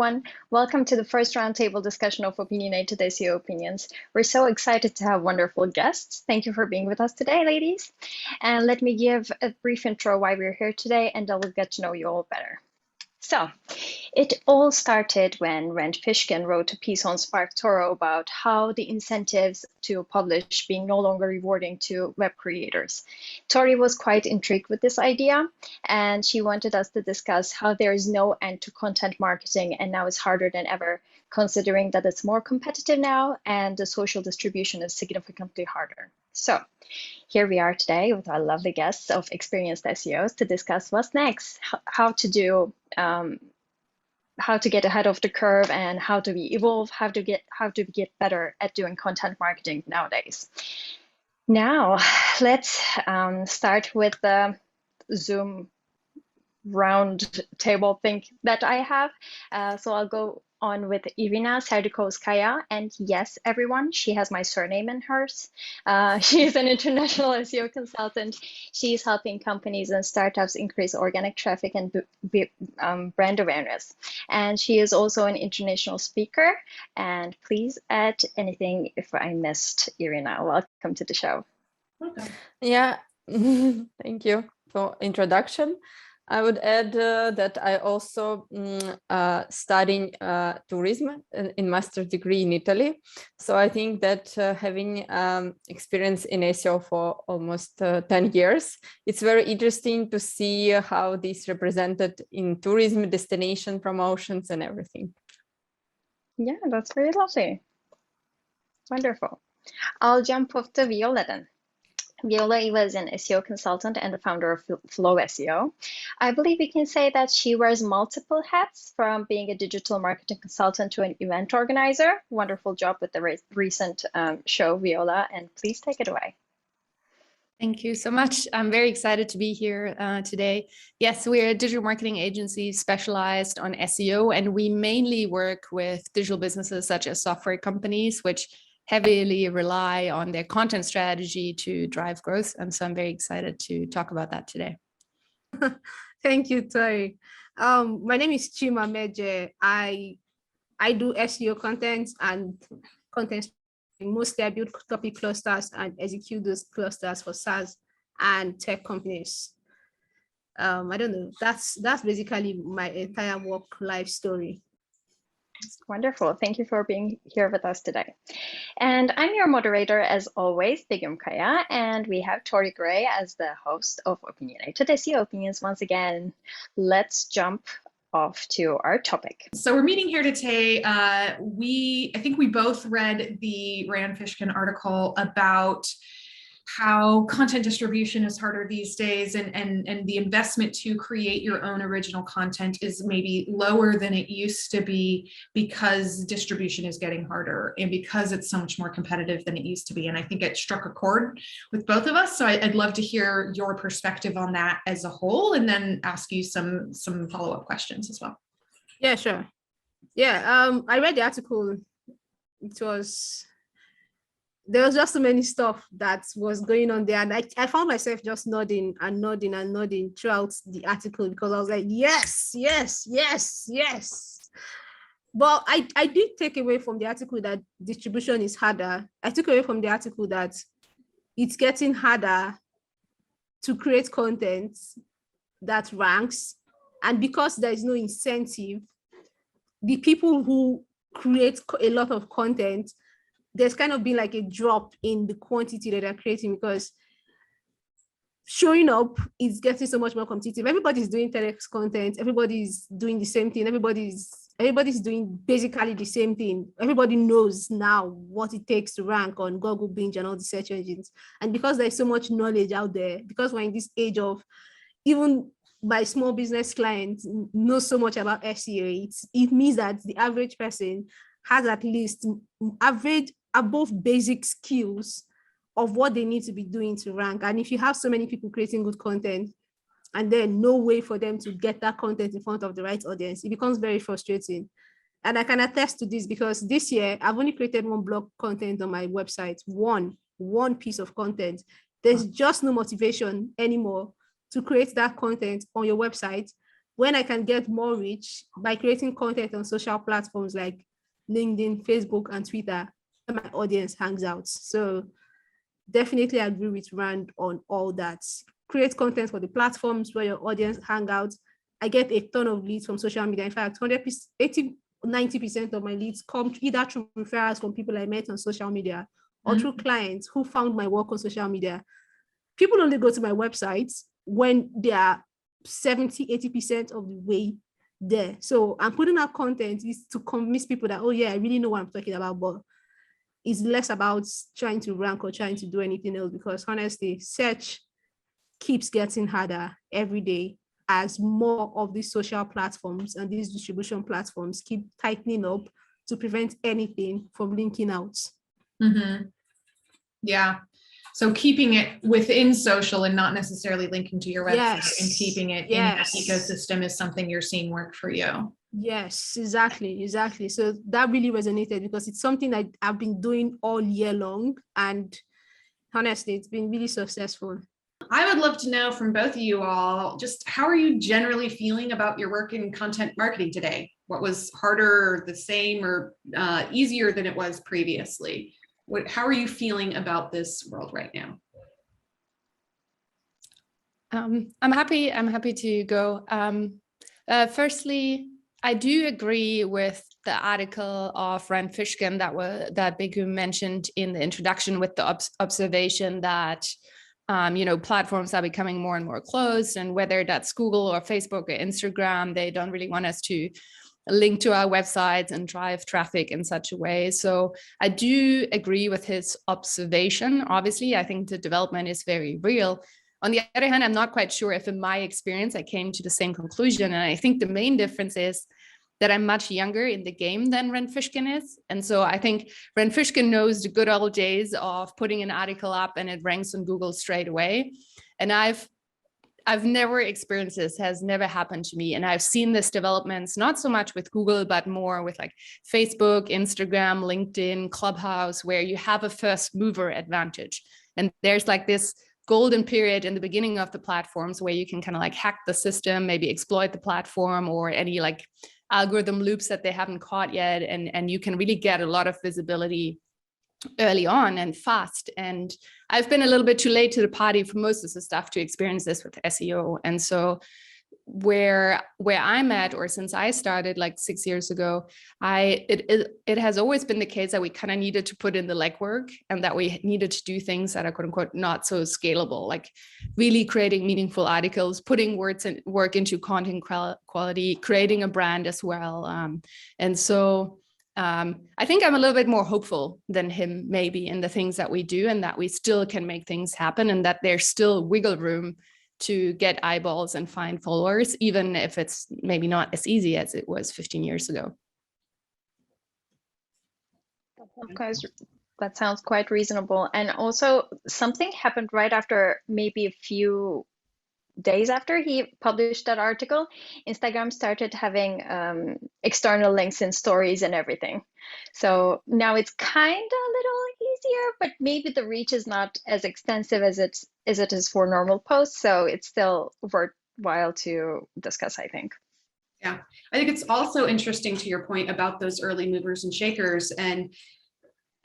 everyone. Welcome to the first roundtable discussion of Opinionated SEO Opinions. We're so excited to have wonderful guests. Thank you for being with us today, ladies. And let me give a brief intro why we're here today, and then we'll get to know you all better. So, it all started when Rand Fishkin wrote a piece on SparkToro about how the incentives to publish being no longer rewarding to web creators. Tori was quite intrigued with this idea, and she wanted us to discuss how there is no end to content marketing, and now it's harder than ever, considering that it's more competitive now and the social distribution is significantly harder. So, here we are today with our lovely guests of experienced SEOs to discuss what's next, how to get ahead of the curve, and how do we evolve, how to get better at doing content marketing nowadays. Now, let's start with the Zoom round table thing that I have. So I'll go on with Irina Serdyukovskaya, and yes, everyone, she has my surname in hers. She is an international SEO consultant. She's helping companies and startups increase organic traffic and brand awareness. And she is also an international speaker. And please add anything if I missed, Irina. Welcome to the show. Okay. Yeah, thank you for introduction. I would add that I also studying tourism in master's degree in Italy. So I think that having experience in SEO for almost 10 years, it's very interesting to see how this represented in tourism, destination promotions and everything. Yeah, that's very lovely. Wonderful. I'll jump off to Viola then. Viola Eva is an SEO consultant and the founder of Flow SEO. I believe we can say that she wears multiple hats, from being a digital marketing consultant to an event organizer. Wonderful job with the recent show, Viola, and please take it away. Thank you so much. I'm very excited to be here today. Yes, we're a digital marketing agency specialized on SEO, and we mainly work with digital businesses such as software companies, which heavily rely on their content strategy to drive growth. And so I'm very excited to talk about that today. Thank you, Tori. My name is Chima Mmeje. I do SEO content and content. Mostly I build topic clusters and execute those clusters for SaaS and tech companies. I don't know, that's basically my entire work life story. Wonderful. Thank you for being here with us today. And I'm your moderator, as always, Begum Kaya, and we have Tori Gray as the host of Opinionated SEO Opinions once again. Let's jump off to our topic. So we're meeting here today. I think we both read the Rand Fishkin article about how content distribution is harder these days, and the investment to create your own original content is maybe lower than it used to be because distribution is getting harder and because it's so much more competitive than it used to be. And I think it struck a chord with both of us. So I'd love to hear your perspective on that as a whole, and then ask you some follow-up questions as well. Yeah, sure. Yeah, I read the article. There was just so many stuff that was going on there. And I found myself just nodding and nodding and nodding throughout the article, because I was like, yes, yes, yes, yes. But I did take away from the article that distribution is harder. I took away from the article that it's getting harder to create content that ranks. And because there is no incentive, the people who create a lot of content, there's kind of been like a drop in the quantity that they're creating, because showing up is getting so much more competitive. Everybody's doing TEDx content. Everybody's doing the same thing. Everybody's doing basically the same thing. Everybody knows now what it takes to rank on Google, Bing, and all the search engines. And because there's so much knowledge out there, because we're in this age of, even my small business clients know so much about SEO, it means that the average person has at least above basic skills of what they need to be doing to rank. And if you have so many people creating good content and then no way for them to get that content in front of the right audience, it becomes very frustrating. And I can attest to this, because this year I've only created one blog content on my website, one piece of content. There's just no motivation anymore to create that content on your website when I can get more reach by creating content on social platforms like LinkedIn, Facebook, and Twitter, where my audience hangs out. So definitely agree with Rand on all that. Create content for the platforms where your audience hang out. I get a ton of leads from social media. In fact, 90% of my leads come either through referrals from people I met on social media or through clients who found my work on social media. People only go to my website when they are 70-80% of the way there. So I'm putting out content is to convince people that, oh yeah, I really know what I'm talking about, but it's less about trying to rank or trying to do anything else, because honestly, search keeps getting harder every day as more of these social platforms and these distribution platforms keep tightening up to prevent anything from linking out. Yeah. So keeping it within social and not necessarily linking to your website, and keeping it in that ecosystem is something you're seeing work for you. Yes, exactly. So that really resonated because it's something I've been doing all year long, and honestly, it's been really successful. I would love to know from both of you all, just how are you generally feeling about your work in content marketing today? What was harder, the same, or easier than it was previously? How are you feeling about this world right now? I'm happy to go. Firstly, I do agree with the article of Rand Fishkin that Bigu mentioned in the introduction, with the observation that platforms are becoming more and more closed, and whether that's Google or Facebook or Instagram, they don't really want us to link to our websites and drive traffic in such a way. So I do agree with his observation. Obviously, I think the development is very real. On the other hand, I'm not quite sure if in my experience I came to the same conclusion. And I think the main difference is that I'm much younger in the game than Rand Fishkin is. And so I think Rand Fishkin knows the good old days of putting an article up and it ranks on Google straight away. And I've never experienced this, has never happened to me. And I've seen this developments, not so much with Google, but more with like Facebook, Instagram, LinkedIn, Clubhouse, where you have a first mover advantage. And there's like this golden period in the beginning of the platforms where you can kind of like hack the system, maybe exploit the platform or any like algorithm loops that they haven't caught yet. And you can really get a lot of visibility early on and fast. And I've been a little bit too late to the party for most of the stuff to experience this with SEO. And so where I'm at, or since I started like 6 years ago, it has always been the case that we kind of needed to put in the legwork, and that we needed to do things that are quote unquote not so scalable, like really creating meaningful articles, putting work into content quality, creating a brand as well. And so I think I'm a little bit more hopeful than him maybe in the things that we do, and that we still can make things happen, and that there's still wiggle room to get eyeballs and find followers, even if it's maybe not as easy as it was 15 years ago. That sounds quite reasonable. And also something happened right after, maybe a few days after he published that article. Instagram started having external links in stories and everything. So now it's kind of a little easier, but maybe the reach is not as extensive as it is for normal posts. So it's still worthwhile to discuss, I think. Yeah, I think it's also interesting to your point about those early movers and shakers, and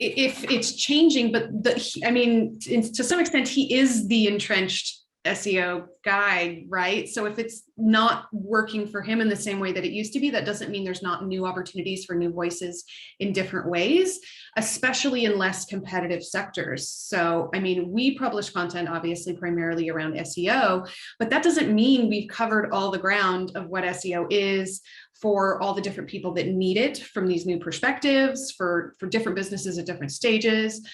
if it's changing, but to some extent, he is the entrenched SEO guy, right? So if it's not working for him in the same way that it used to be, that doesn't mean there's not new opportunities for new voices in different ways, especially in less competitive sectors. So, I mean, we publish content obviously primarily around SEO, but that doesn't mean we've covered all the ground of what SEO is for all the different people that need it from these new perspectives, for different businesses at different stages.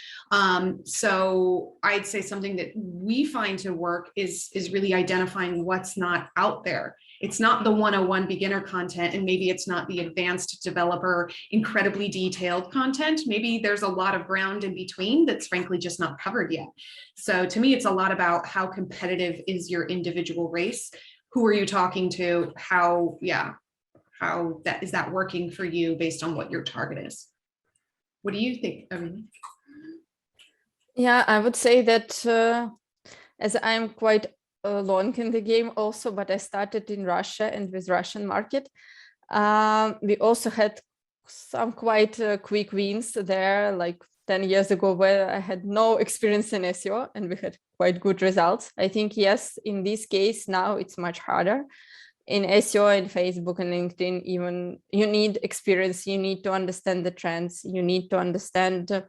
So I'd say something that we find to work is really identifying what's not out there. It's not the 101 beginner content, and maybe it's not the advanced developer, incredibly detailed content. Maybe there's a lot of ground in between that's frankly just not covered yet. So to me, it's a lot about how competitive is your individual race? Who are you talking to? How is that working for you based on what your target is? What do you think, Irina? Yeah, I would say that as I'm quite long in the game also, but I started in Russia and with Russian market. We also had some quite quick wins there, like 10 years ago, where I had no experience in SEO and we had quite good results. I think, yes, in this case, now it's much harder. In SEO and Facebook and LinkedIn, even you need experience, you need to understand the trends, you need to understand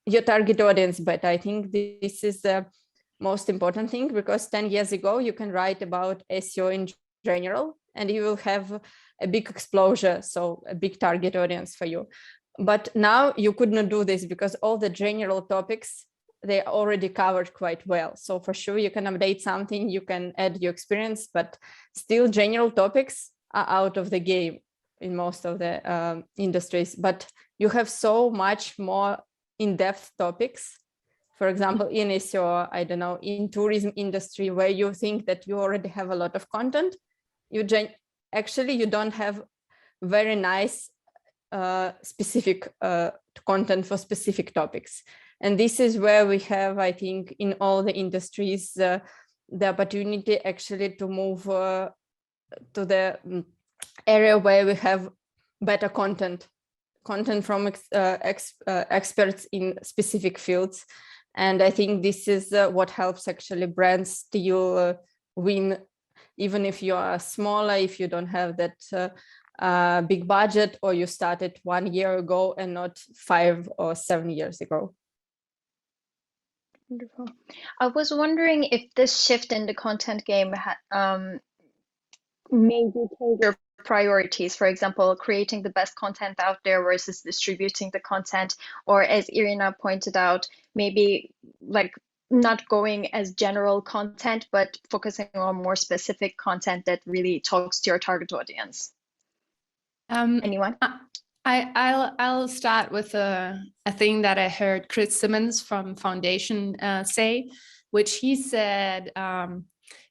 your target audience. But I think this is the most important thing, because 10 years ago, you can write about SEO in general and you will have a big exposure, so a big target audience for you. But now you could not do this because all the general topics, they are already covered quite well. So for sure, you can update something, you can add your experience, but still general topics are out of the game in most of the industries. But you have so much more in-depth topics. For example, in SEO, I don't know, in tourism industry, where you think that you already have a lot of content, actually you don't have very nice specific content for specific topics. And this is where we have, I think, in all the industries, the opportunity actually to move to the area where we have better content from experts in specific fields. And I think this is what helps actually brands still win, even if you are smaller, if you don't have that big budget, or you started 1 year ago and not 5 or 7 years ago. Wonderful. I was wondering if this shift in the content game made you change your priorities, for example, creating the best content out there versus distributing the content, or as Irina pointed out, maybe like not going as general content, but focusing on more specific content that really talks to your target audience. Anyone? I'll start with a thing that I heard Chris Simmons from Foundation say, which he said,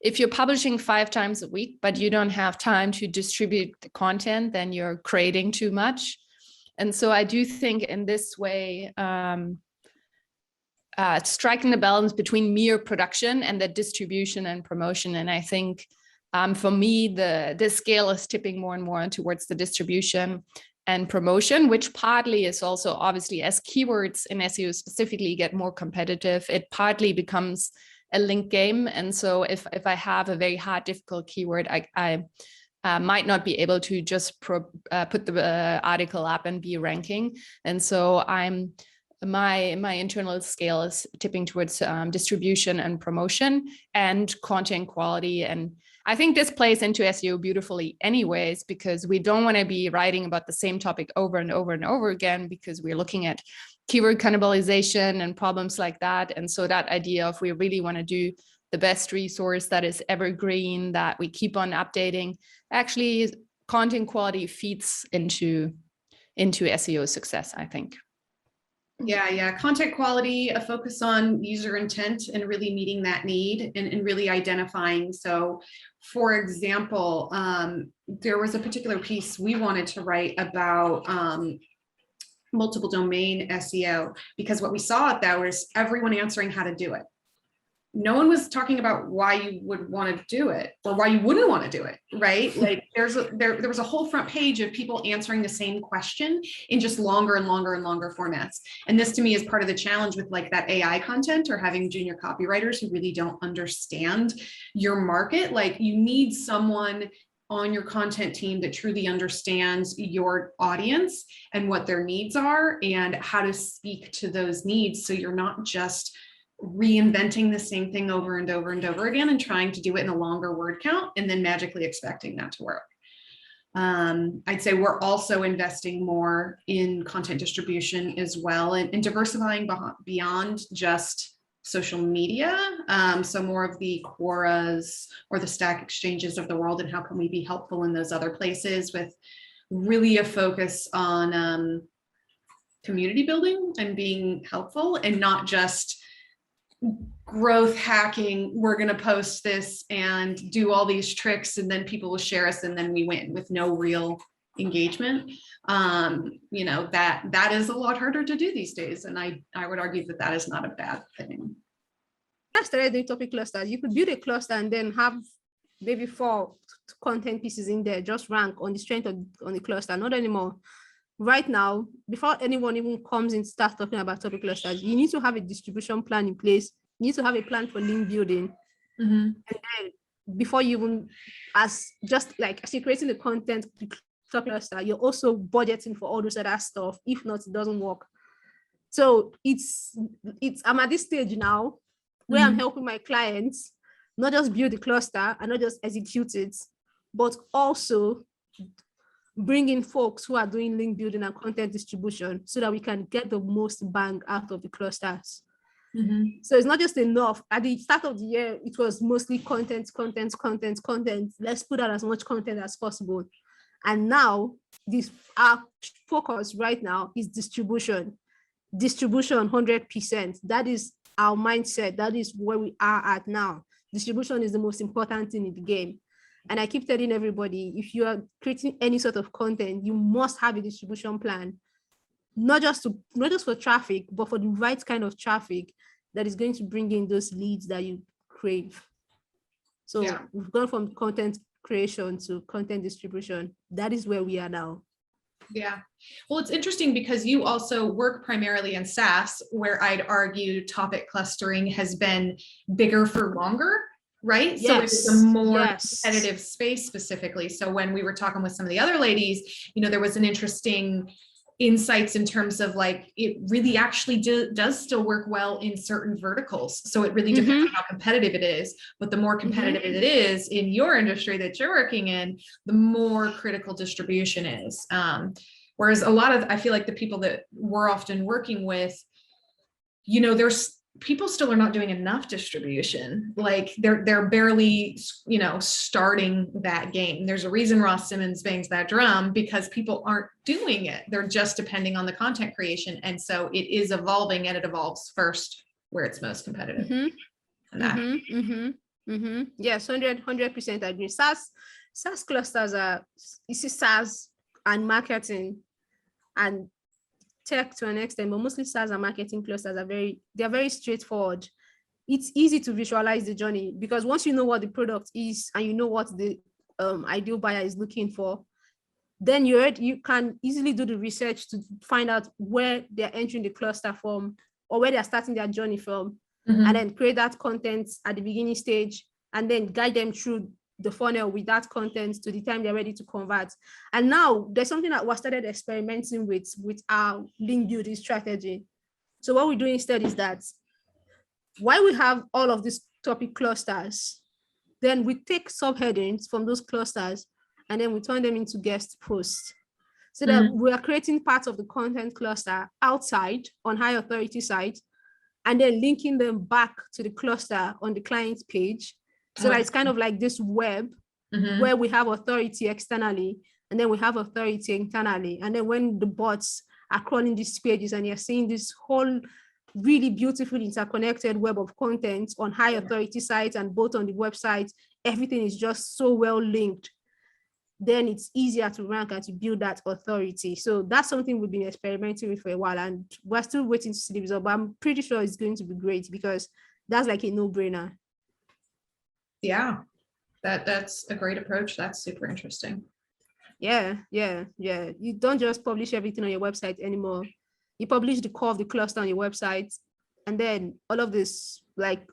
if you're publishing 5 times a week, but you don't have time to distribute the content, then you're creating too much. And so I do think in this way, striking the balance between mere production and the distribution and promotion. And I think for me, the scale is tipping more and more towards the distribution and promotion, which partly is also obviously, as keywords in SEO specifically get more competitive, it partly becomes a link game. And so if I have a very hard, difficult keyword, I might not be able to just put the article up and be ranking. And so my internal scale is tipping towards distribution and promotion and content quality. And I think this plays into SEO beautifully anyways, because we don't want to be writing about the same topic over and over and over again, because we're looking at keyword cannibalization and problems like that. And so that idea of we really want to do the best resource that is evergreen, that we keep on updating, actually content quality feeds into SEO success, I think. Yeah. Content quality, a focus on user intent and really meeting that need and really identifying. So for example, there was a particular piece we wanted to write about multiple domain SEO, because what we saw at that was everyone answering how to do it. No one was talking about why you would want to do it or why you wouldn't want to do it, right? Like there was a whole front page of people answering the same question in just longer and longer and longer formats. And this to me is part of the challenge with like that AI content or having junior copywriters who really don't understand your market. Like you need someone on your content team that truly understands your audience and what their needs are and how to speak to those needs. So you're not just reinventing the same thing over and over and over again and trying to do it in a longer word count and then magically expecting that to work. I'd say we're also investing more in content distribution as well and diversifying beyond just social media. So more of the Quoras or the Stack Exchanges of the world, and how can we be helpful in those other places with really a focus on community building and being helpful and not just growth hacking. We're going to post this and do all these tricks and then people will share us and then we win with no real engagement. You know, that is a lot harder to do these days. And I would argue that that is not a bad thing. I started doing topic clusters, you could build a cluster and then have maybe 4 content pieces in there, just rank on the strength of on the cluster. Not anymore. Right now, before anyone even comes in, start talking about topic clusters, you need to have a distribution plan in place. You need to have a plan for link building. And then before you even, as you're creating the content topic cluster, you're also budgeting for all those other stuff. If not, it doesn't work. So I'm at this stage now where I'm helping my clients not just build the cluster and not just execute it, but also bring in folks who are doing link building and content distribution so that we can get the most bang out of the clusters. So it's not just enough. At the start of the year, it was mostly content. Let's put out as much content as possible. And now our focus right now is distribution 100%. That is our mindset. That is where we are at now. Distribution is the most important thing in the game. And I keep telling everybody, if you are creating any sort of content, you must have a distribution plan, not just for traffic, but for the right kind of traffic that is going to bring in those leads that you crave. So we've gone from content creation to content distribution. That is where we are now. Yeah. Well, it's interesting because you also work primarily in SaaS, where I'd argue topic clustering has been bigger for longer, right? Yes. So it's a more competitive space specifically. So when we were talking with some of the other ladies, there was an interesting insights in terms of like, it really actually does still work well in certain verticals. So it really depends on how competitive it is, but the more competitive it is in your industry that you're working in, the more critical distribution is. Whereas I feel like the people that we're often working with, there's people still are not doing enough distribution. Like they're barely, starting that game. There's a reason Ross Simmons bangs that drum, because people aren't doing it. They're just depending on the content creation. And so it is evolving, and it evolves first where it's most competitive. Yes, 100% agree. SaaS clusters SaaS and marketing and tech to an extent, but mostly SaaS and marketing clusters they're very straightforward. It's easy to visualize the journey, because once you know what the product is and you know what the ideal buyer is looking for, then you can easily do the research to find out where they're entering the cluster from or where they're starting their journey from, and then create that content at the beginning stage and then guide them through the funnel with that content to the time they're ready to convert. And now there's something that we started experimenting with our link building strategy. So what we do instead is that while we have all of these topic clusters, then we take subheadings from those clusters and then we turn them into guest posts, so that we are creating parts of the content cluster outside on high authority sites and then linking them back to the cluster on the client's page. So that it's kind of like this web where we have authority externally and then we have authority internally. And then when the bots are crawling these pages and you're seeing this whole really beautiful interconnected web of content on high authority sites and both on the website, everything is just so well linked, then it's easier to rank and to build that authority. So that's something we've been experimenting with for a while, and we're still waiting to see the result, but I'm pretty sure it's going to be great because that's like a no-brainer. Yeah, that's a great approach. That's super interesting. Yeah. You don't just publish everything on your website anymore. You publish the core of the cluster on your website, and then all of this, like,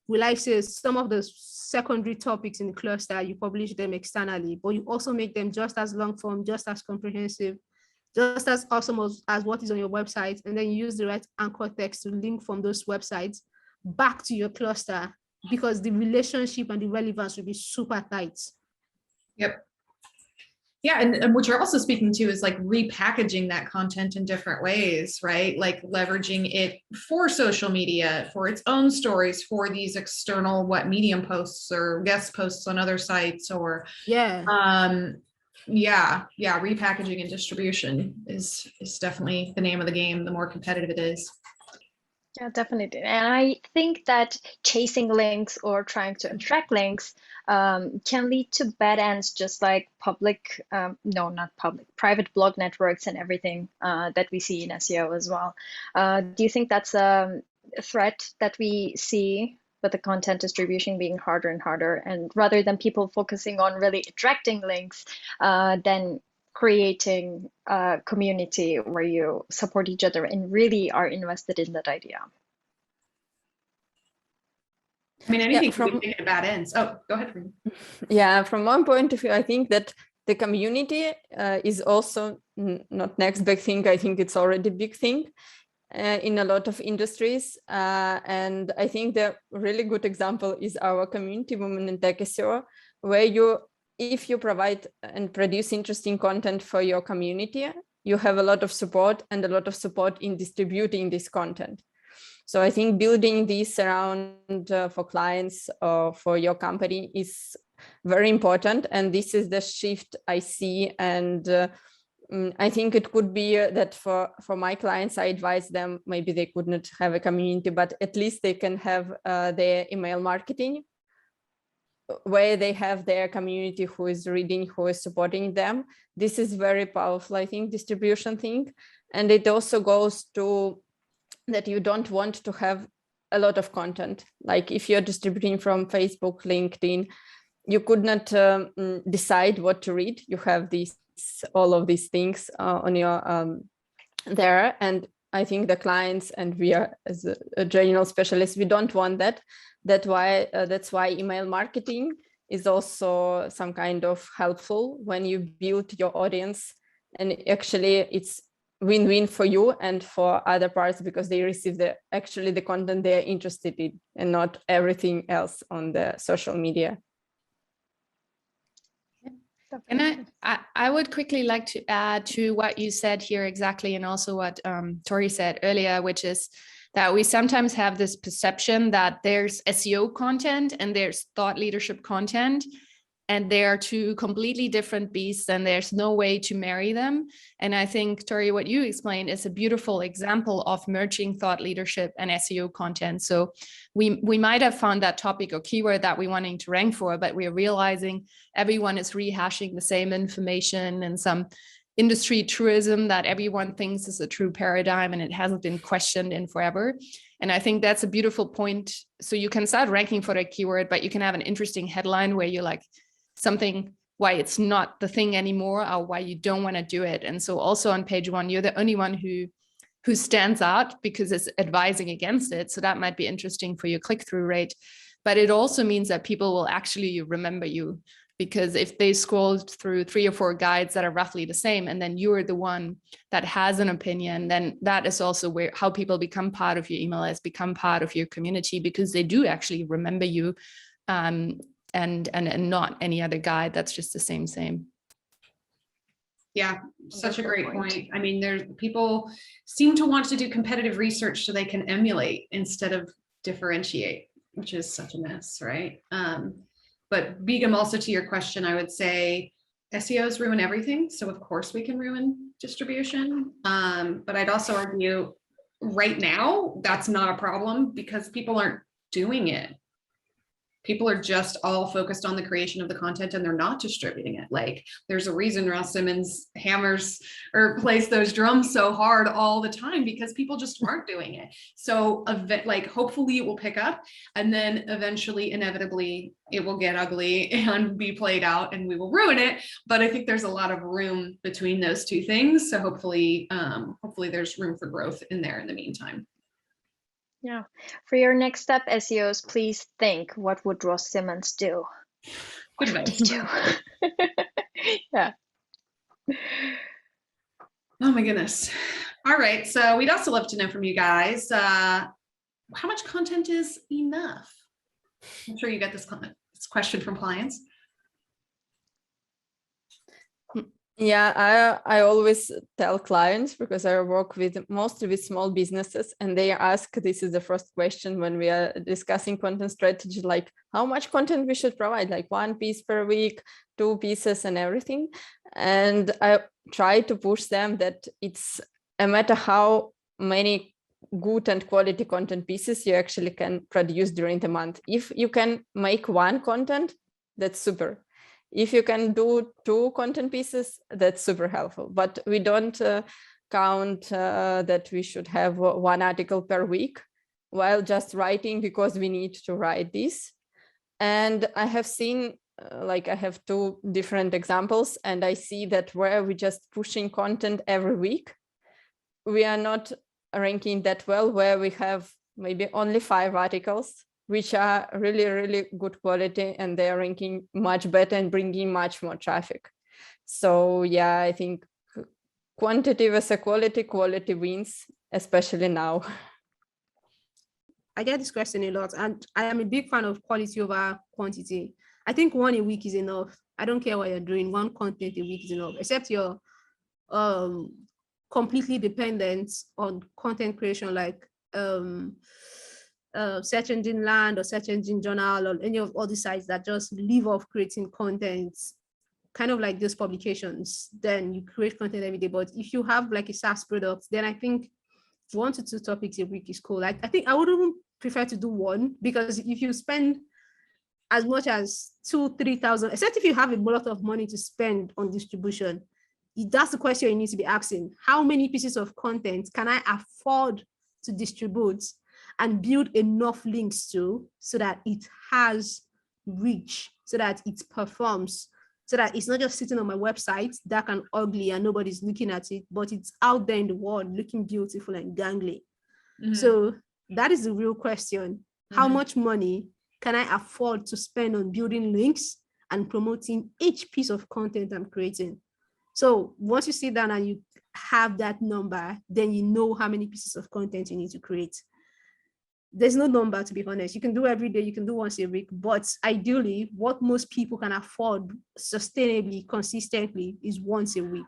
will I say, some of the secondary topics in the cluster, you publish them externally, but you also make them just as long form, just as comprehensive, just as awesome as what is on your website, and then you use the right anchor text to link from those websites back to your cluster, because the relationship and the relevance will be super tight. Yep. Yeah, and what you're also speaking to is like repackaging that content in different ways, right? Like leveraging it for social media, for its own stories, for these external Medium posts or guest posts on other sites, or repackaging and distribution is definitely the name of the game. The more competitive it is. Yeah, definitely. And I think that chasing links or trying to attract links can lead to bad ends, just like private blog networks and everything that we see in SEO as well. Do you think that's threat that we see with the content distribution being harder and harder, and rather than people focusing on really attracting links, then creating a community where you support each other and really are invested in that idea. I mean, anything from thinking at bad ends. Oh, go ahead. Yeah, from one point of view, I think that the community is also not next big thing. I think it's already a big thing in a lot of industries. And I think the really good example is our community, Women in Tech SEO, where if you provide and produce interesting content for your community, you have a lot of support and a lot of support in distributing this content. So I think building this around for clients or for your company is very important. And this is the shift I see. And I think it could be that for my clients, I advise them, maybe they could not have a community, but at least they can have their email marketing, where they have their community who is reading, who is supporting them. This is very powerful, I think, distribution thing. And it also goes to that you don't want to have a lot of content. Like if you're distributing from Facebook, LinkedIn, you could not decide what to read. You have all of these things on your there. And I think the clients, and we are as a general specialist, we don't want that. That's why email marketing is also some kind of helpful when you build your audience. And actually it's win-win for you and for other parts, because they receive the content they're interested in and not everything else on the social media. And I would quickly like to add to what you said here exactly, and also what Tori said earlier, which is that we sometimes have this perception that there's SEO content and there's thought leadership content, and they are two completely different beasts, and there's no way to marry them. And I think, Tori, what you explained is a beautiful example of merging thought leadership and SEO content. So we might have found that topic or keyword that we wanting to rank for, but we're realizing everyone is rehashing the same information and some industry truism that everyone thinks is a true paradigm, and it hasn't been questioned in forever. And I think that's a beautiful point. So you can start ranking for that keyword, but you can have an interesting headline where you're like, something why it's not the thing anymore, or why you don't want to do it. And so also on page one, you're the only one who stands out because it's advising against it. So that might be interesting for your click-through rate. But it also means that people will actually remember you, because if they scrolled through 3 or 4 guides that are roughly the same, and then you're the one that has an opinion, then that is also how people become part of your email list, become part of your community, because they do actually remember you. And not any other guide that's just the same. Yeah, such a great point. I mean, people seem to want to do competitive research so they can emulate instead of differentiate, which is such a mess, right? But Begum, also to your question, I would say SEOs ruin everything. So of course we can ruin distribution. But I'd also argue right now, that's not a problem because people aren't doing it. People are just all focused on the creation of the content and they're not distributing it. Like there's a reason Ross Simmons hammers or plays those drums so hard all the time, because people just aren't doing it. So like hopefully it will pick up, and then eventually, inevitably, it will get ugly and be played out and we will ruin it. But I think there's a lot of room between those two things. So hopefully there's room for growth in there in the meantime. Yeah. For your next step, SEOs, please think, what would Ross Simmons do? Good advice. Yeah. Oh my goodness. All right. So we'd also love to know from you guys, how much content is enough? I'm sure you get this question from clients. Yeah, I always tell clients, because I work mostly with small businesses, and they ask, this is the first question when we are discussing content strategy, like how much content we should provide, like 1 piece per week, 2 pieces and everything. And I try to push them that it's no matter how many good and quality content pieces you actually can produce during the month. If you can make 1 content, that's super. If you can do 2 content pieces, that's super helpful. But we don't count that we should have 1 article per week. while just writing because we need to write this. And I have seen, like I have two different examples, and I see that where we just pushing content every week, we are not ranking that well, where we have maybe only 5 articles, which are really, really good quality, and they are ranking much better and bringing much more traffic. So yeah, I think quantity versus quality, quality wins, especially now. I get this question a lot, and I am a big fan of quality over quantity. I think 1 a week is enough. I don't care what you're doing, 1 content a week is enough, except you're completely dependent on content creation, like search engine land or search engine journal or any of all the sites that just live off creating content, kind of like those publications. Then you create content every day. But if you have like a SaaS product, then I think 1 to 2 topics a week is cool. I think I would even prefer to do 1, because if you spend as much as 2,000-3,000, except if you have a lot of money to spend on distribution, that's the question you need to be asking. How many pieces of content can I afford to distribute and build enough links to, so that it has reach, so that it performs, so that it's not just sitting on my website dark and ugly and nobody's looking at it, but it's out there in the world looking beautiful and gangly. So that is the real question. How much money can I afford to spend on building links and promoting each piece of content I'm creating? So once you sit down and you have that number, then you know how many pieces of content you need to create. There's no number, to be honest. You can do every day, you can do once a week, but ideally what most people can afford sustainably, consistently, is once a week.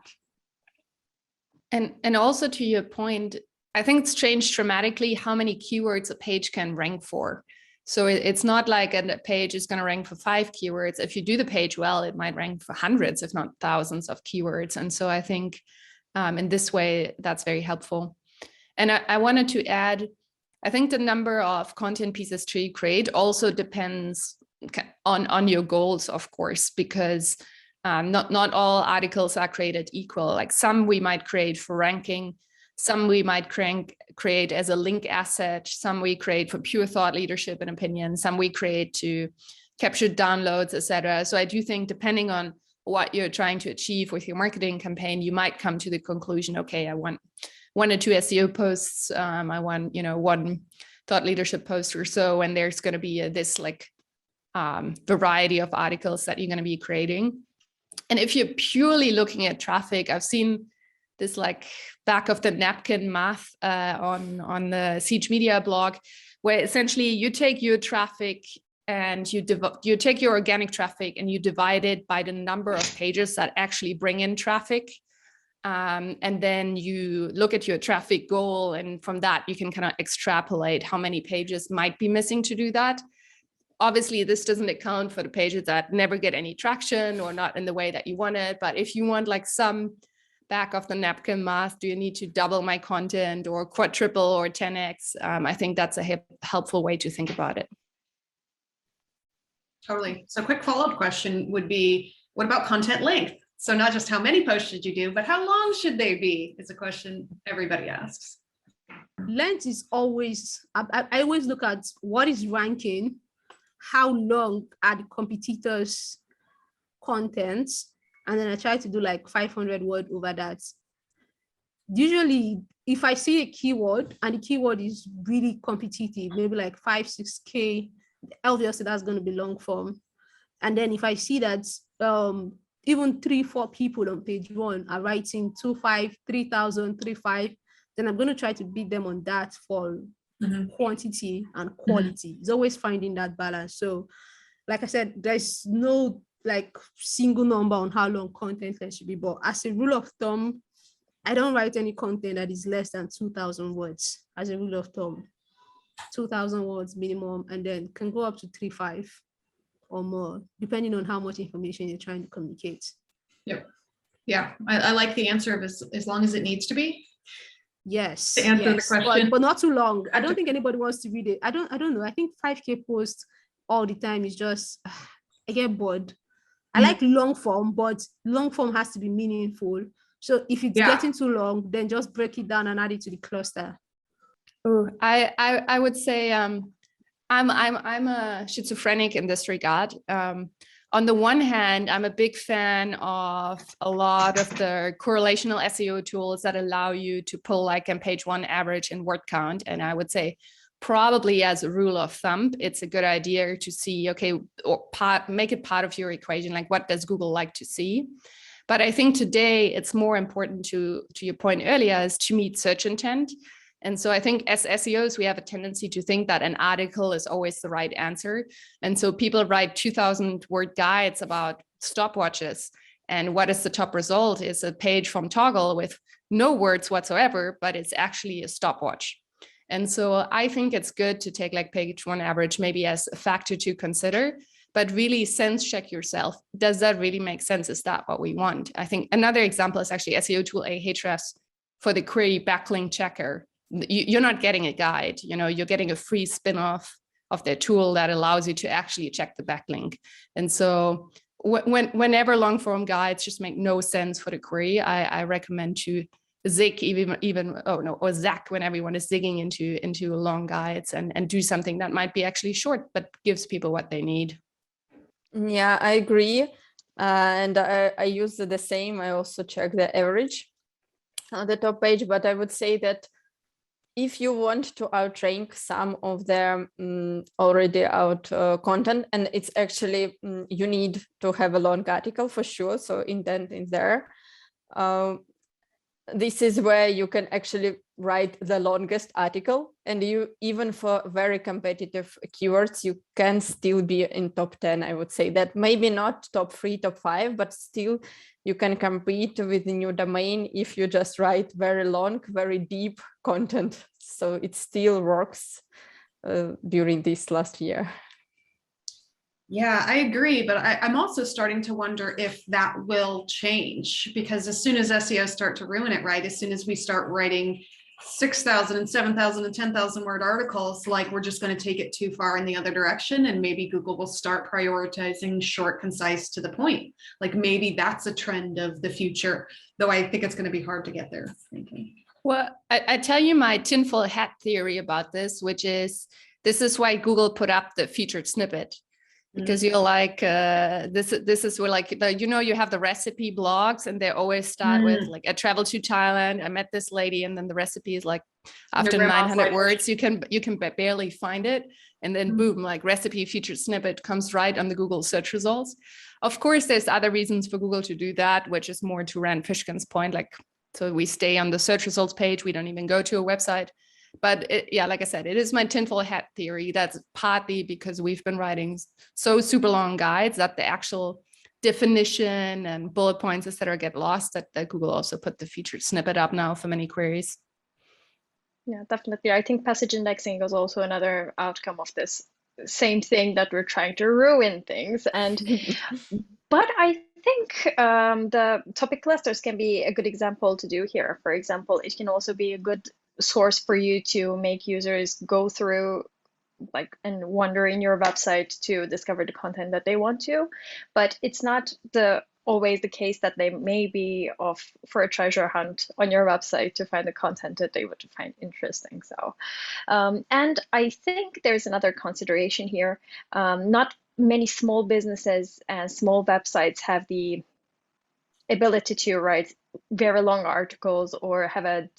And also to your point, I think it's changed dramatically how many keywords a page can rank for. So it's not like a page is going to rank for 5 keywords. If you do the page well, it might rank for hundreds, if not thousands of keywords. And so I think in this way, that's very helpful. And I wanted to add, I think the number of content pieces to create also depends on your goals, of course, because not all articles are created equal. Like some we might create for ranking, some we might create as a link asset, some we create for pure thought leadership and opinion, some we create to capture downloads, etc. So I do think depending on what you're trying to achieve with your marketing campaign, you might come to the conclusion, okay, I want 1 or 2 SEO posts, I want 1 thought leadership post or so, and there's going to be this like variety of articles that you're going to be creating. And if you're purely looking at traffic, I've seen this like back of the napkin math on the Siege Media blog, where essentially you take your traffic and you take your organic traffic and you divide it by the number of pages that actually bring in traffic. And then you look at your traffic goal, and from that you can kind of extrapolate how many pages might be missing to do that. Obviously, this doesn't account for the pages that never get any traction or not in the way that you want it. But if you want like some back of the napkin math, do you need to double my content or quadruple or 10x? I think that's a helpful way to think about it. Totally. So quick follow-up question would be, what about content length? So not just how many posts should you do, but how long should they be is a question everybody asks. Length is always, I always look at what is ranking, how long are the competitors' contents, and then I try to do like 500 word over that. Usually, if I see a keyword and the keyword is really competitive, maybe like 5-6K, obviously that's going to be long form. And then if I see that even 3-4 people on page 1 are writing 2.5, 3,000, 3.5, then I'm going to try to beat them on that for quantity and quality. It's always finding that balance. So like I said, there's no like single number on how long content should be, but as a rule of thumb, I don't write any content that is less than 2,000 words as a rule of thumb. 2,000 words minimum, and then can go up to 3.5 or more, depending on how much information you're trying to communicate. Yep. Yeah, I like the answer of as long as it needs to be. Yes. To answer the question. But not too long. I don't think anybody wants to read it. I don't know. I think 5K posts all the time is just, I get bored. I like long form, but long form has to be meaningful. So if it's getting too long, then just break it down and add it to the cluster. Oh, I would say I'm a schizophrenic in this regard. On the one hand, I'm a big fan of a lot of the correlational SEO tools that allow you to pull like a page one average and word count. And I would say probably as a rule of thumb, it's a good idea to see, okay, or make it part of your equation. Like what does Google like to see? But I think today it's more important to your point earlier is to meet search intent. And so I think as SEOs, we have a tendency to think that an article is always the right answer. And so people write 2,000 word guides about stopwatches. And what is the top result is a page from Toggle with no words whatsoever, but it's actually a stopwatch. And so I think it's good to take like page one average maybe as a factor to consider, but really sense check yourself. Does that really make sense? Is that what we want? I think another example is actually SEO tool Ahrefs for the query backlink checker. You're not getting a guide, you're getting a free spin-off of their tool that allows you to actually check the backlink. And so whenever long form guides just make no sense for the query, I recommend to zig or Zach when everyone is digging into long guides and do something that might be actually short, but gives people what they need. Yeah, I agree. And I use the same. I also check the average on the top page, but I would say that if you want to outrank some of their already out content, and it's actually, you need to have a long article for sure. So intent in there. This is where you can actually write the longest article, and you even for very competitive keywords, you can still be in top 10. I would say that maybe not top 3, top 5, but still you can compete with the new domain if you just write very long, very deep content. So it still works during this last year. Yeah, I agree. But I'm also starting to wonder if that will change, because as soon as SEOs start to ruin it, right? As soon as we start writing 6,000 and 7,000 and 10,000 word articles, like we're just going to take it too far in the other direction. And maybe Google will start prioritizing short, concise, to the point. Like maybe that's a trend of the future, though I think it's going to be hard to get there. Well, I tell you my tinfoil hat theory about this, which is this is why Google put up the featured snippet. Because you're like, this is where like, you have the recipe blogs and they always start with like, I traveled to Thailand, I met this lady, and then the recipe is like, after 900 words, you can barely find it. And then boom, like recipe featured snippet comes right on the Google search results. Of course, there's other reasons for Google to do that, which is more to Rand Fishkin's point, like, so we stay on the search results page, we don't even go to a website. But yeah, like I said, it is my tinfoil hat theory. That's partly because we've been writing so super long guides that the actual definition and bullet points, etc., get lost, that Google also put the featured snippet up now for many queries. Yeah, definitely. I think passage indexing is also another outcome of this same thing, that we're trying to ruin things. And but I think the topic clusters can be a good example to do here. For example, it can also be a good source for you to make users go through and wander in your website to discover the content that they want to, but it's not always the case that they may be off for a treasure hunt on your website to find the content that they would find interesting. So and I think there's another consideration here. Not many small businesses and small websites have the ability to write very long articles or have a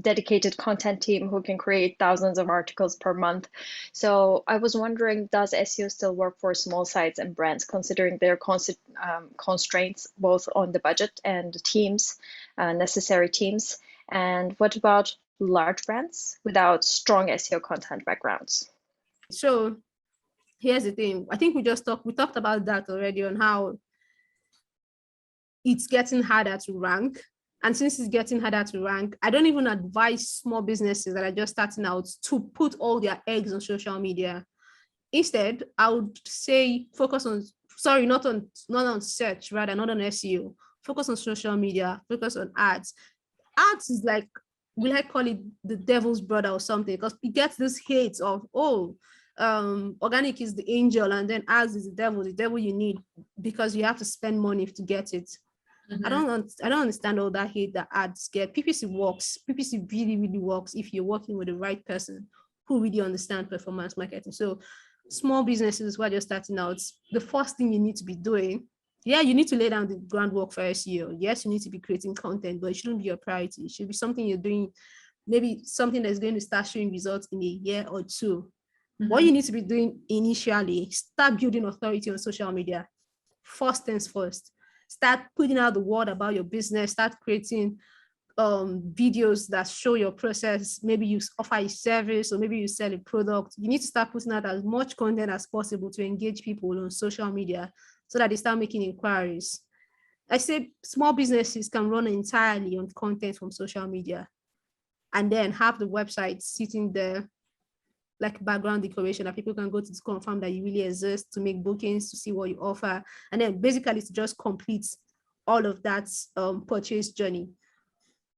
dedicated content team who can create thousands of articles per month. So I was wondering, does SEO still work for small sites and brands, considering their constraints both on the budget and the teams, necessary teams? And what about large brands without strong SEO content backgrounds? So here's the thing. I think we talked about that already, on how it's getting harder to rank. And since it's getting harder to rank, I don't even advise small businesses that are just starting out to put all their eggs on social media. Instead, I would say focus on, not on search, rather, not on SEO. Focus on social media, focus on ads. Ads is like, will I call it the devil's brother or something? Because it gets this hate of, organic is the angel and then ads is the devil you need, because you have to spend money to get it. I don't understand all that hate that ads get. PPC works. PPC really, really works if you're working with the right person who really understand performance marketing. So small businesses who are just starting out, the first thing you need to be doing, yeah, you need to lay down the groundwork for SEO. Yes, you need to be creating content, but it shouldn't be your priority. It should be something you're doing, maybe something that's going to start showing results in a year or two. What you need to be doing initially, start building authority on social media. First things first. Start putting out the word about your business. Start creating videos that show your process. Maybe you offer a service or maybe you sell a product. You need to start putting out as much content as possible to engage people on social media so that they start making inquiries. I say small businesses can run entirely on content from social media and then have the website sitting there like background decoration that people can go to confirm that you really exist, to make bookings, to see what you offer, and then basically to just complete all of that purchase journey.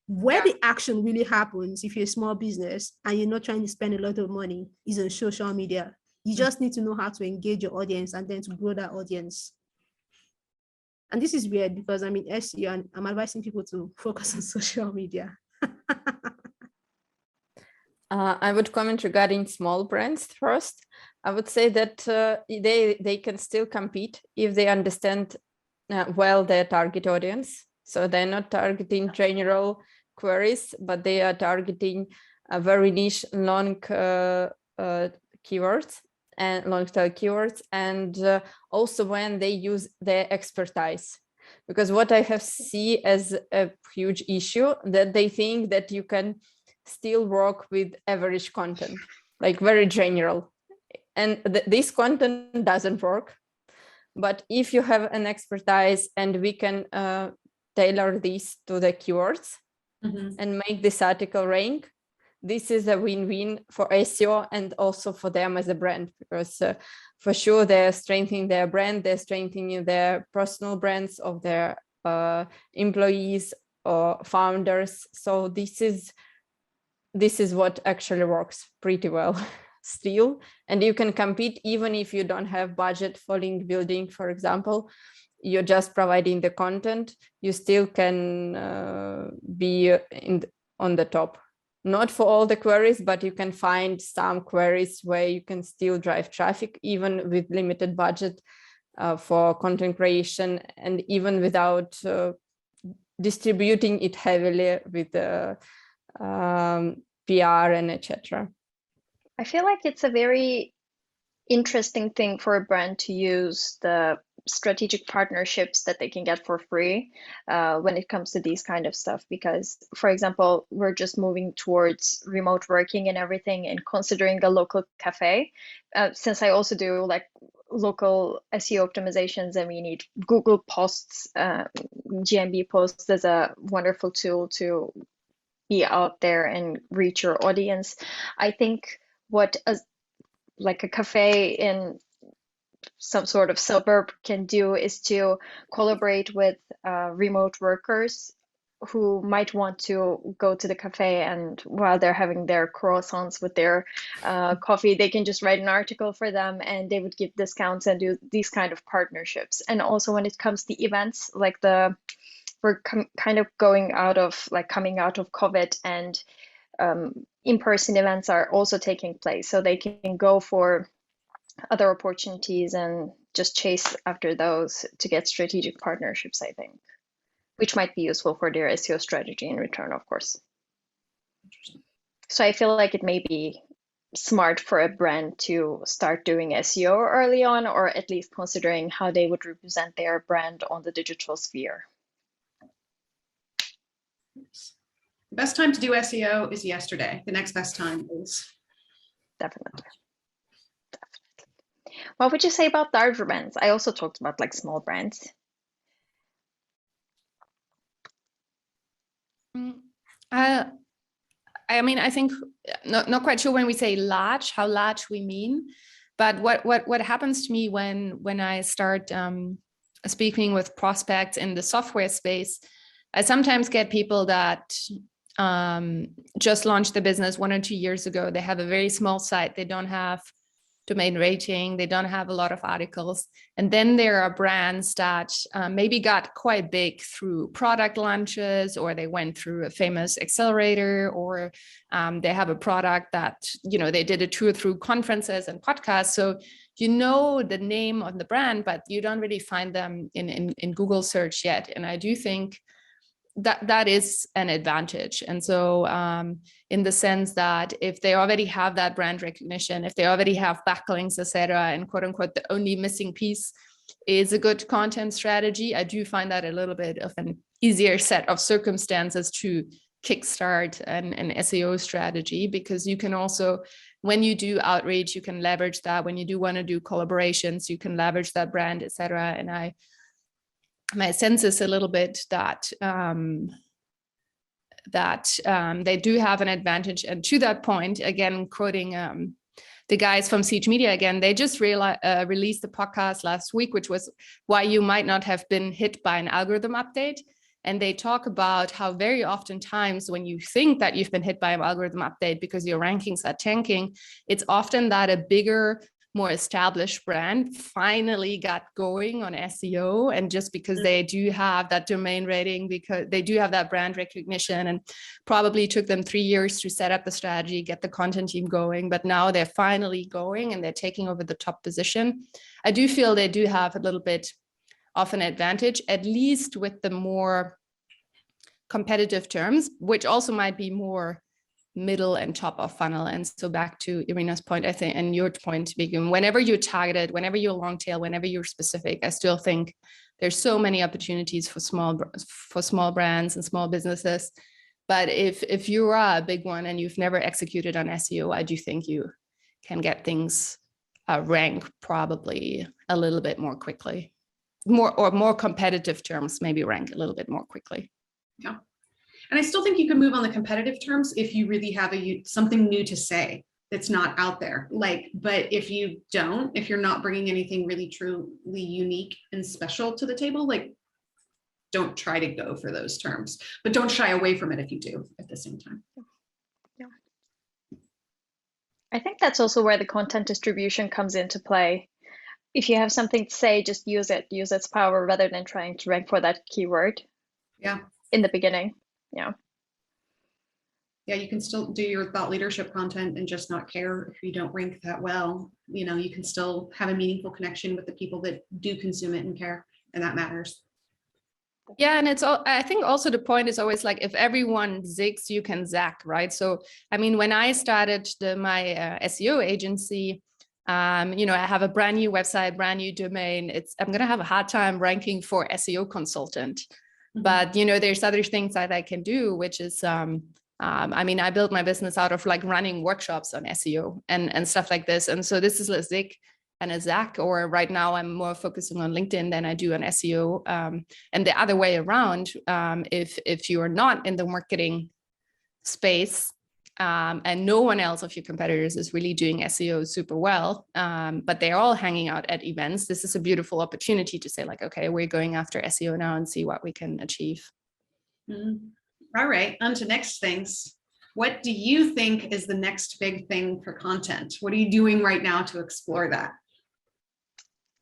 Where the action really happens if you're a small business and you're not trying to spend a lot of money is on social media. You just need to know how to engage your audience and then to grow that audience. And this is weird because I'm in SEO and I'm advising people to focus on social media. I would comment regarding small brands first. I would say that they can still compete if they understand well their target audience. So they're not targeting general queries, but they are targeting a very niche long keywords and long tail keywords, and also when they use their expertise. Because what I have seen as a huge issue that they think that you can still work with average content, like very general, and this content doesn't work. But if you have an expertise and we can tailor this to the keywords and make this article rank, this is a win-win for SEO and also for them as a brand, because for sure they're strengthening their brand, they're strengthening their personal brands of their employees or founders. So this is what actually works pretty well still. And you can compete even if you don't have budget for link building, for example. You're just providing the content, you still can be on the top. Not for all the queries, but you can find some queries where you can still drive traffic, even with limited budget for content creation, and even without distributing it heavily with the PR and etc. I feel like it's a very interesting thing for a brand to use the strategic partnerships that they can get for free when it comes to these kind of stuff. Because, for example, we're just moving towards remote working and everything, and considering a local cafe, since I also do like local SEO optimizations and we need Google posts, GMB posts as a wonderful tool to be out there and reach your audience. I think what like a cafe in some sort of suburb can do is to collaborate with remote workers who might want to go to the cafe, and while they're having their croissants with their coffee, they can just write an article for them and they would give discounts and do these kind of partnerships. And also when it comes to events, like we're kind of coming out of COVID, and in-person events are also taking place, so they can go for other opportunities and just chase after those to get strategic partnerships, I think, which might be useful for their SEO strategy in return, of course. So I feel like it may be smart for a brand to start doing SEO early on, or at least considering how they would represent their brand on the digital sphere. The best time to do SEO is yesterday. The next best time is Definitely. What would you say about larger brands? I also talked about like small brands. I mean, I think not quite sure when we say large, how large we mean, but what happens to me when I start speaking with prospects in the software space, I sometimes get people that just launched the business 1 or 2 years ago. They have a very small site. They don't have domain rating. They don't have a lot of articles. And then there are brands that maybe got quite big through product launches, or they went through a famous accelerator, or they have a product that, you know, they did a tour through conferences and podcasts. So you know the name of the brand, but you don't really find them in Google search yet. And I do think that is an advantage. And so in the sense that if they already have that brand recognition, if they already have backlinks, etc., and quote unquote, the only missing piece is a good content strategy, I do find that a little bit of an easier set of circumstances to kickstart an SEO strategy, because you can also, when you do outreach, you can leverage that. When you do want to do collaborations, you can leverage that brand, etc. And my sense is a little bit that they do have an advantage. And to that point, again, quoting the guys from Siege Media again, they just released a podcast last week, which was why you might not have been hit by an algorithm update. And they talk about how very oftentimes when you think that you've been hit by an algorithm update because your rankings are tanking, it's often that a bigger, more established brand finally got going on SEO. And just because they do have that domain rating, because they do have that brand recognition, and probably took them 3 years to set up the strategy, get the content team going, but now they're finally going and they're taking over the top position. I do feel they do have a little bit of an advantage, at least with the more competitive terms, which also might be more middle and top of funnel. And so back to Irina's point, I think, and your point, Begum, whenever you're targeted, whenever you're long tail, whenever you're specific, I still think there's so many opportunities for small brands and small businesses. But if you are a big one and you've never executed on SEO, I do think you can get things rank probably a little bit more quickly, more competitive terms, maybe rank a little bit more quickly. Yeah. And I still think you can move on the competitive terms if you really have something new to say that's not out there. But if you don't, if you're not bringing anything really truly unique and special to the table, don't try to go for those terms, but don't shy away from it if you do at the same time. Yeah. I think that's also where the content distribution comes into play. If you have something to say, just use its power rather than trying to rank for that keyword. Yeah. In the beginning. Yeah. Yeah, you can still do your thought leadership content and just not care if you don't rank that well. You know, you can still have a meaningful connection with the people that do consume it and care, and that matters. Yeah, and I think also the point is always if everyone zigs, you can zag, right? So, I mean, when I started my SEO agency, you know, I have a brand new website, brand new domain. I'm going to have a hard time ranking for SEO consultant. But, you know, there's other things that I can do, which is, I mean, I built my business out of running workshops on SEO and stuff like this. And so this is a zig and a zag, or right now I'm more focusing on LinkedIn than I do on SEO. And the other way around, if you are not in the marketing space, and no one else of your competitors is really doing SEO super well, but they're all hanging out at events, this is a beautiful opportunity to say okay, we're going after SEO now and see what we can achieve. All right, on to next things. What do you think is the next big thing for content? What are you doing right now to explore that?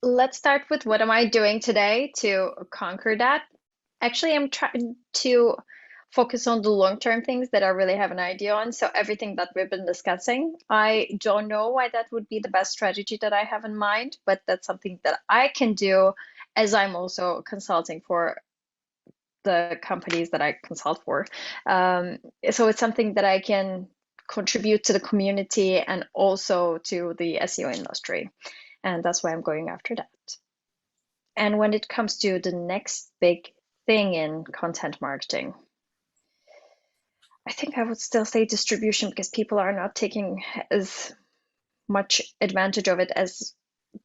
Let's start with what am I doing today to conquer that? Actually, I'm trying to focus on the long-term things that I really have an idea on. So everything that we've been discussing, I don't know why that would be the best strategy that I have in mind, but that's something that I can do as I'm also consulting for the companies that I consult for. So it's something that I can contribute to the community and also to the SEO industry. And that's why I'm going after that. And when it comes to the next big thing in content marketing, I think I would still say distribution, because people are not taking as much advantage of it as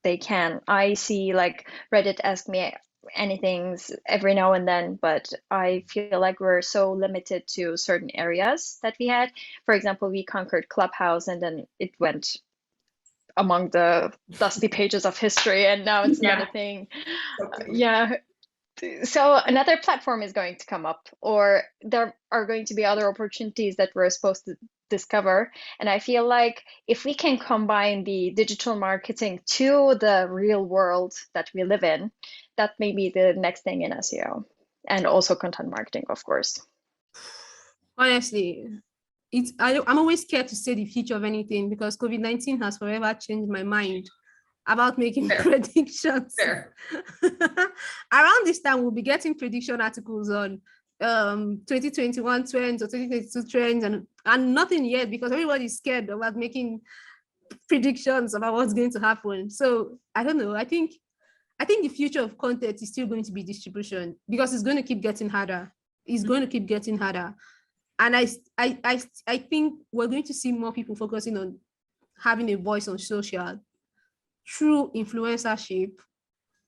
they can. I see Reddit ask me anything every now and then, but I feel like we're so limited to certain areas that we had. For example, we conquered Clubhouse and then it went among the dusty pages of history, and now it's not a thing. Yeah. So another platform is going to come up, or there are going to be other opportunities that we're supposed to discover. And I feel like if we can combine the digital marketing to the real world that we live in, that may be the next thing in SEO, and also content marketing, of course. Honestly, I'm always scared to say the future of anything because COVID-19 has forever changed my mind about making predictions. Around this time, we'll be getting prediction articles on 2021 trends or 2022 trends, and nothing yet because everybody's scared about making predictions about what's going to happen. So I don't know. I think the future of content is still going to be distribution because it's going to keep getting harder. It's going to keep getting harder. And I think we're going to see more people focusing on having a voice on social through influencership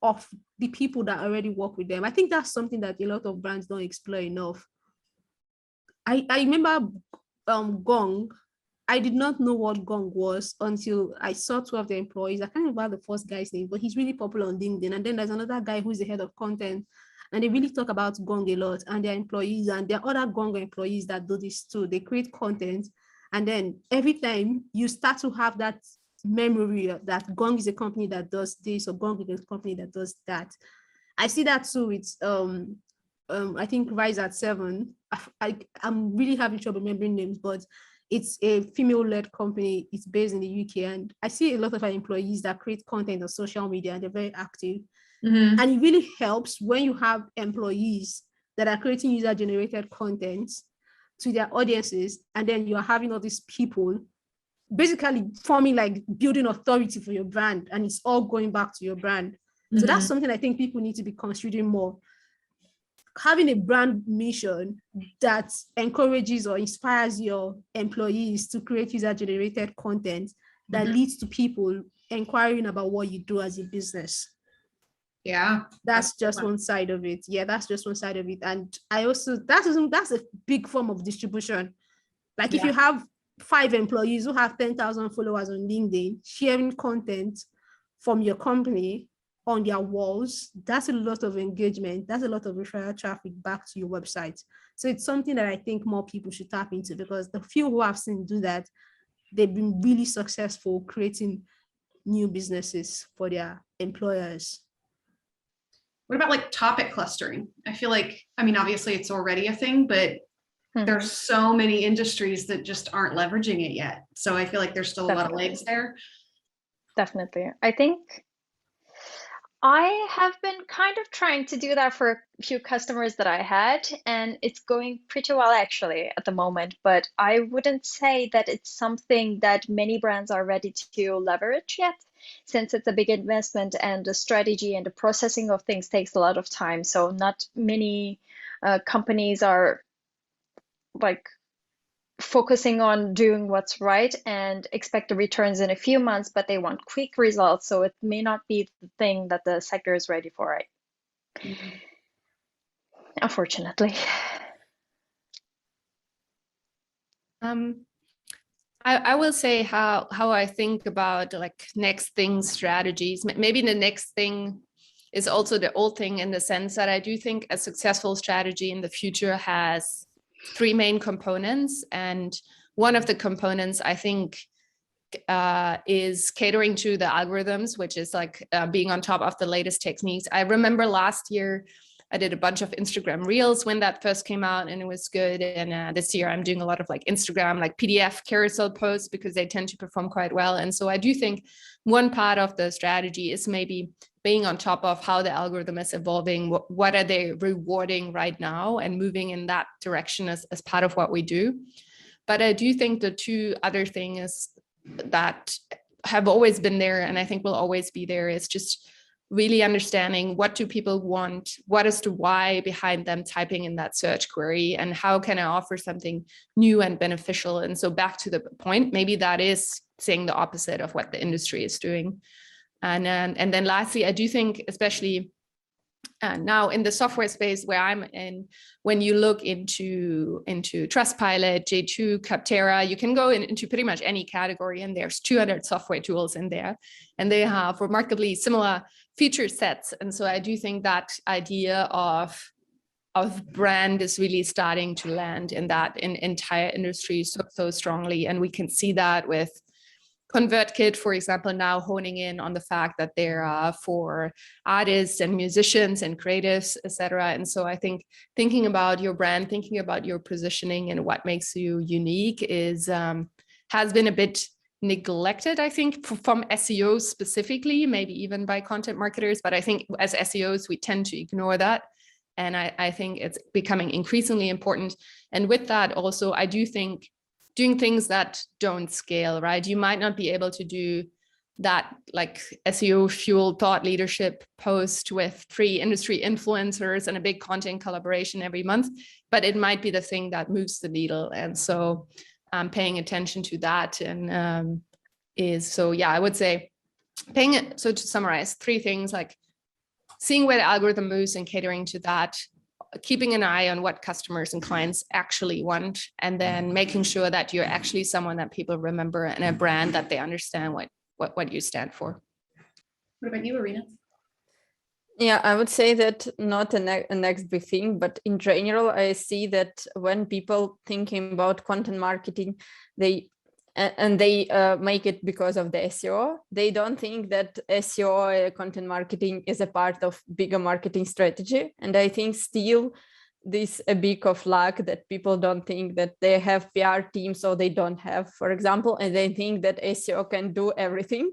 of the people that already work with them. I think that's something that a lot of brands don't explore enough. I remember Gong. I did not know what Gong was until I saw two of the employees. I can't remember the first guy's name, but he's really popular on LinkedIn. And then there's another guy who's the head of content. And they really talk about Gong a lot and their employees, and there are other Gong employees that do this too. They create content. And then every time you start to have that memory that Gong is a company that does this or Gong is a company that does that. I see that too with I think Rise at 7. I'm really having trouble remembering names, but it's a female-led company. It's based in the UK, and I see a lot of our employees that create content on social media, and they're very active. And it really helps when you have employees that are creating user-generated content to their audiences, and then you are having all these people basically forming, like, building authority for your brand, and it's all going back to your brand. So that's something I think people need to be considering more. Having a brand mission that encourages or inspires your employees to create user-generated content that leads to people inquiring about what you do as a business. Yeah, that's just one side of it. Yeah, that's just one side of it. And I also, that's a big form of distribution. Like if you have 5 employees who have 10,000 followers on LinkedIn sharing content from your company on their walls, that's a lot of engagement. That's a lot of referral traffic back to your website. So it's something that I think more people should tap into, because the few who I've seen do that, they've been really successful creating new businesses for their employers. What about like topic clustering? I feel like, I mean, obviously it's already a thing, but there's so many industries that just aren't leveraging it yet. So I feel like there's still a lot of legs there. Definitely. I think I have been kind of trying to do that for a few customers that I had, and it's going pretty well actually at the moment, but I wouldn't say that it's something that many brands are ready to leverage yet, since it's a big investment and the strategy and the processing of things takes a lot of time. So not many companies are like focusing on doing what's right and expect the returns in a few months, but they want quick results. So it may not be the thing that the sector is ready for, right? Unfortunately. I will say how I think about like next thing strategies. Maybe the next thing is also the old thing, in the sense that I do think a successful strategy in the future has 3 main components. And one of the components, I think, is catering to the algorithms, which is like being on top of the latest techniques. I remember last year, I did a bunch of Instagram Reels when that first came out, and it was good. And this year I'm doing a lot of like Instagram, like PDF carousel posts, because they tend to perform quite well. And so I do think one part of the strategy is maybe being on top of how the algorithm is evolving. What are they rewarding right now, and moving in that direction as part of what we do. But I do think the 2 other things that have always been there, and I think will always be there, is just really understanding what do people want, what is the why behind them typing in that search query, and how can I offer something new and beneficial. And so back to the point, maybe that is saying the opposite of what the industry is doing. And then lastly, I do think, especially now in the software space where I'm in, when you look into Trustpilot, J2, Capterra, you can go into pretty much any category, and there's 200 software tools in there, and they have remarkably similar feature sets. And so I do think that idea of brand is really starting to land in that entire industry so strongly. And we can see that with ConvertKit, for example, now honing in on the fact that they're for artists and musicians and creatives, etc. And so I think thinking about your brand, thinking about your positioning and what makes you unique is has been a bit neglected, I think, from SEOs specifically, maybe even by content marketers. But I think as SEOs, we tend to ignore that. And I think it's becoming increasingly important. And with that also, I do think doing things that don't scale, right? You might not be able to do that like SEO fueled thought leadership post with 3 industry influencers and a big content collaboration every month, but it might be the thing that moves the needle. And so paying attention to that and I would say so to summarize 3 things, like seeing where the algorithm moves and catering to that, keeping an eye on what customers and clients actually want, and then making sure that you're actually someone that people remember and a brand that they understand what you stand for. What about you, Irina? Yeah, I would say that not a next big thing, but in general, I see that when people thinking about content marketing, they make it because of the SEO. They don't think that SEO content marketing is a part of bigger marketing strategy. And I think still this a bit of luck that people don't think that they have PR teams or they don't have, for example, and they think that SEO can do everything.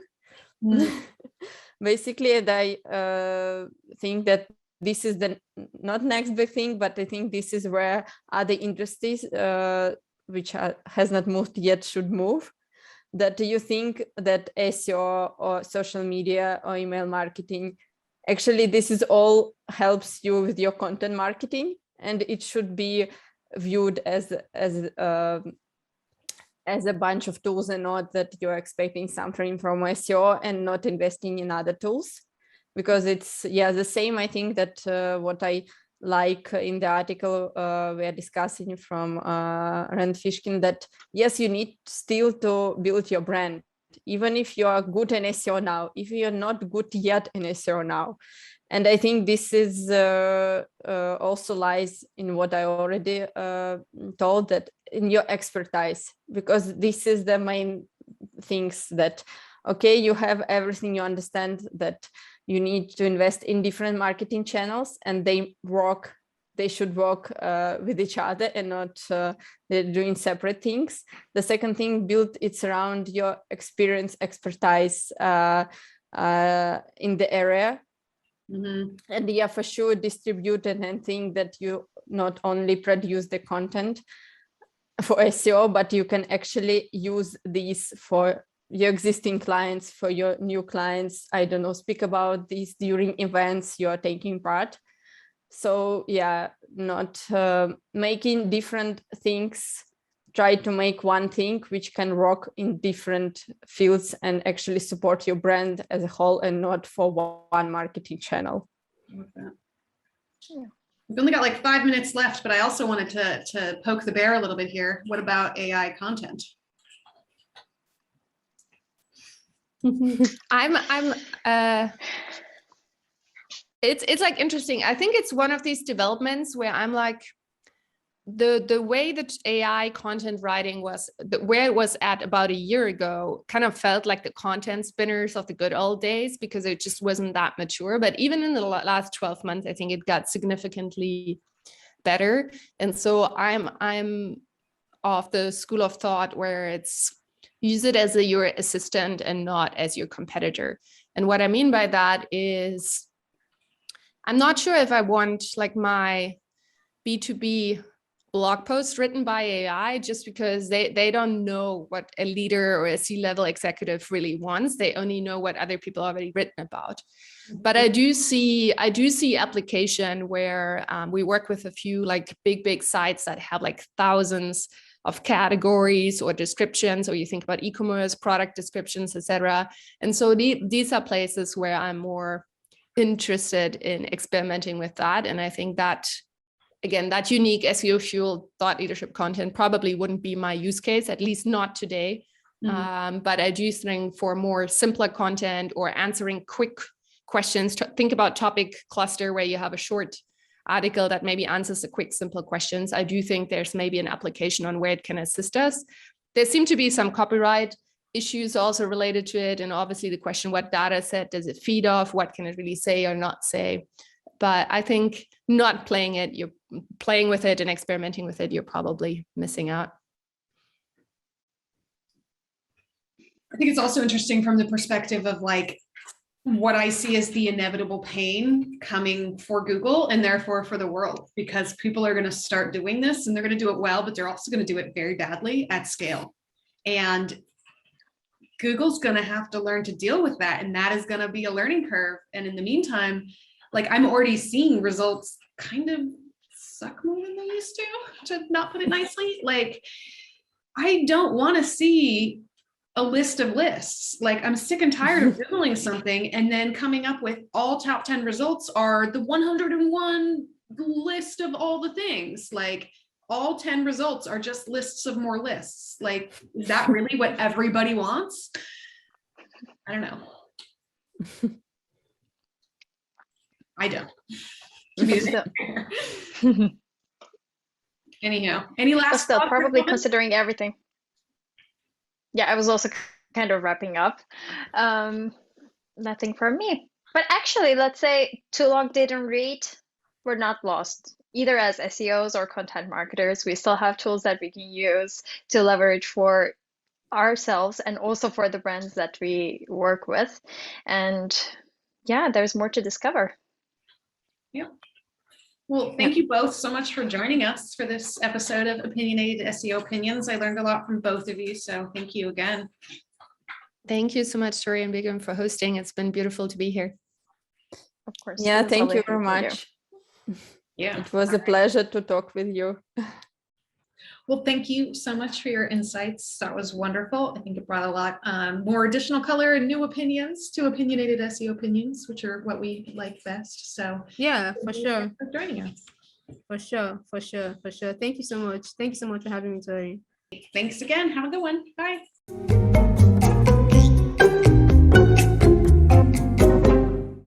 Basically, and I think that this is the not next big thing, but I think this is where other industries which has not moved yet should move. That you think that SEO or social media or email marketing, actually this is all helps you with your content marketing, and it should be viewed as a bunch of tools and not that you're expecting something from SEO and not investing in other tools, because it's the same. I think that what I like in the article we are discussing from Rand Fishkin, that yes, you need still to build your brand, even if you are good in SEO now, if you're not good yet in SEO now. And I think this is also lies in what I already told, that in your expertise, because this is the main things that, okay, you have everything, you understand that you need to invest in different marketing channels and they should work with each other and not they're doing separate things. The second thing, build it's around your experience, expertise in the area. Mm-hmm. And for sure distribute and think that you not only produce the content for SEO, but you can actually use these for your existing clients, for your new clients. I don't know, speak about these during events you're taking part. So not making different things, try to make one thing which can work in different fields and actually support your brand as a whole and not for one marketing channel. We've only got like 5 minutes left, but I also wanted to poke the bear a little bit here. What about AI content? It's like interesting. I think it's one of these developments where I'm like, the way that AI content writing was, where it was at about a year ago, kind of felt like the content spinners of the good old days, because it just wasn't that mature. But even in the last 12 months, I think it got significantly better. And so I'm of the school of thought where it's use it as your assistant and not as your competitor. And what I mean by that is, I'm not sure if I want like my B2B blog post written by AI just because they don't know what a leader or a C-level executive really wants. They only know what other people already written about. But I do see application where we work with a few like big sites that have like thousands of categories or descriptions, or you think about e-commerce product descriptions, etc. And so these are places where I'm more interested in experimenting with that. And I think that, again, that unique SEO fueled thought leadership content probably wouldn't be my use case, at least not today. Mm-hmm. But I do think for more simpler content or answering quick questions, think about topic cluster where you have a short article that maybe answers the quick, simple questions. I do think there's maybe an application on where it can assist us. There seem to be some copyright issues also related to it. And obviously the question, what data set does it feed off? What can it really say or not say? But I think not playing it, you're playing with it and experimenting with it, you're probably missing out. I think it's also interesting from the perspective of like what I see as the inevitable pain coming for Google and therefore for the world, because people are going to start doing this and they're going to do it well, but they're also going to do it very badly at scale. And Google's going to have to learn to deal with that. And that is going to be a learning curve. And in the meantime, like I'm already seeing results kind of suck more than they used to not put it nicely. Like I don't want to see a list of lists. Like I'm sick and tired of Googling something and then coming up with all top 10 results are the 101 list of all the things. Like all 10 results are just lists of more lists. Like, is that really what everybody wants? I don't know. I don't. Anyhow, any last still probably considering everything. Yeah, I was also kind of wrapping up. Nothing from me. But actually, let's say too long didn't read, we're not lost. Either as SEOs or content marketers, we still have tools that we can use to leverage for ourselves and also for the brands that we work with. And yeah, there's more to discover. Yeah. Well, thank you both so much for joining us for this episode of Opinionated SEO Opinions. I learned a lot from both of you, so thank you again. Thank you so much, Tori and Begum, for hosting. It's been beautiful to be here. Of course. Yeah, thank you very much. Yeah, it was a pleasure to talk with you. Well, thank you so much for your insights. That was wonderful. I think it brought a lot more additional color and new opinions to Opinionated SEO Opinions, which are what we like best. So yeah, for sure. For joining us. For sure. Thank you so much. Thank you so much for having me, Tori. Thanks again. Have a good one. Bye.